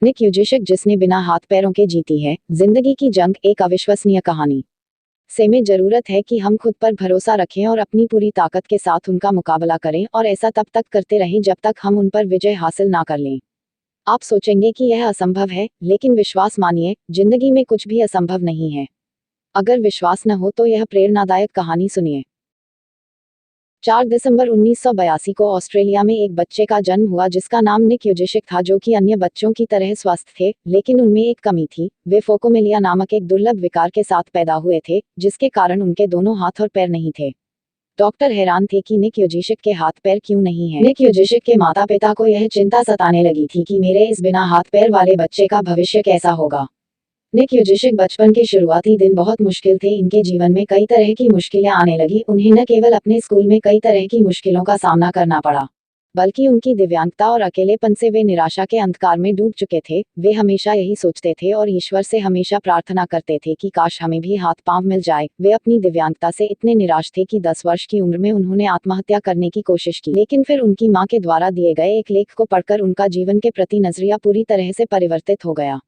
निक यूजिशिक जिसने बिना हाथ पैरों के जीती है जिंदगी की जंग, एक अविश्वसनीय कहानी। से में जरूरत है कि हम खुद पर भरोसा रखें और अपनी पूरी ताकत के साथ उनका मुकाबला करें, और ऐसा तब तक करते रहें जब तक हम उन पर विजय हासिल ना कर लें। आप सोचेंगे कि यह असंभव है, लेकिन विश्वास मानिए, जिंदगी में कुछ भी असंभव नहीं है। अगर विश्वास न हो तो यह प्रेरणादायक कहानी सुनिए। 4 दिसंबर 1982 को ऑस्ट्रेलिया में एक बच्चे का जन्म हुआ जिसका नाम निक यूजिशिक था, जो कि अन्य बच्चों की तरह स्वस्थ थे, लेकिन उनमें एक कमी थी। वे फोकोमेलिया नामक एक दुर्लभ विकार के साथ पैदा हुए थे, जिसके कारण उनके दोनों हाथ और पैर नहीं थे। डॉक्टर हैरान थे कि निक यूजिशिक के हाथ पैर क्यों नहीं हैं। निक यूजिशिक के माता पिता को यह चिंता सताने लगी थी कि मेरे इस बिना हाथ पैर वाले बच्चे का भविष्य कैसा होगा। निक यूजिशिक बचपन के शुरुआती दिन बहुत मुश्किल थे। इनके जीवन में कई तरह की मुश्किलें आने लगी। उन्हें न केवल अपने स्कूल में कई तरह की मुश्किलों का सामना करना पड़ा, बल्कि उनकी दिव्यांगता और अकेलेपन से वे निराशा के अंधकार में डूब चुके थे। वे हमेशा यही सोचते थे और ईश्वर से हमेशा प्रार्थना करते थे कि काश हमें भी हाथ पांव मिल जाए। वे अपनी दिव्यांगता से इतने निराश थे कि 10 वर्ष की उम्र में उन्होंने आत्महत्या करने की कोशिश की, लेकिन फिर उनकी मां के द्वारा दिए गए एक लेख को पढ़कर उनका जीवन के प्रति नजरिया पूरी तरह से परिवर्तित हो गया।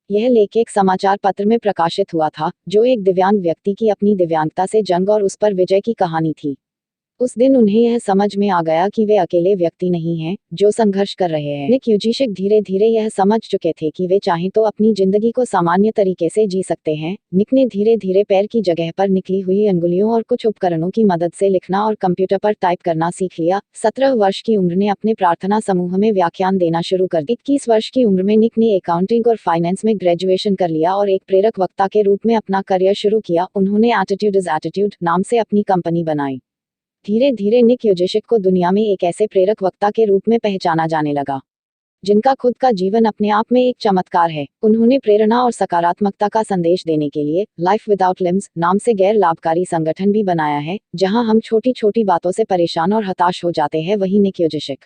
यह लेख एक समाचार पत्र में प्रकाशित हुआ था, जो एक दिव्यांग व्यक्ति की अपनी दिव्यांगता से जंग और उस पर विजय की कहानी थी। उस दिन उन्हें यह समझ में आ गया कि वे अकेले व्यक्ति नहीं हैं, जो संघर्ष कर रहे हैं। निक यूजिशिक धीरे धीरे यह समझ चुके थे कि वे चाहें तो अपनी जिंदगी को सामान्य तरीके से जी सकते हैं। निक ने धीरे धीरे पैर की जगह पर निकली हुई अंगुलियों और कुछ उपकरणों की मदद से लिखना और कंप्यूटर पर टाइप करना सीख लिया। 17 वर्ष की उम्र ने अपने प्रार्थना समूह में व्याख्यान देना शुरू कर दिया। 21 वर्ष की उम्र में निक ने अकाउंटिंग और फाइनेंस में ग्रेजुएशन कर लिया और एक प्रेरक वक्ता के रूप में अपना करियर शुरू किया। उन्होंने एटीट्यूड इज एटीट्यूड नाम से अपनी कंपनी बनाई। धीरे धीरे निक यूजिशिक को दुनिया में एक ऐसे प्रेरक वक्ता के रूप में पहचाना जाने लगा, जिनका खुद का जीवन अपने आप में एक चमत्कार है। उन्होंने प्रेरणा और सकारात्मकता का संदेश देने के लिए लाइफ विदाउट लिम्स नाम से गैर लाभकारी संगठन भी बनाया है, जहां हम छोटी छोटी बातों से परेशान और हताश हो जाते हैं, वही निक यूजिशिक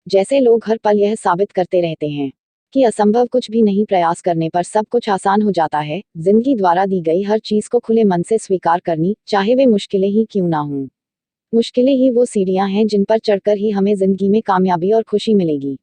जैसे लोग हर पल यह साबित करते रहते हैं कि असंभव कुछ भी नहीं, प्रयास करने पर सब कुछ आसान हो जाता है। जिंदगी द्वारा दी गई हर चीज को खुले मन से स्वीकार करनी, चाहे वे मुश्किलें ही क्यों ना हों। मुश्किलें ही वो सीढ़ियां हैं जिन पर चढ़कर ही हमें जिंदगी में कामयाबी और खुशी मिलेगी।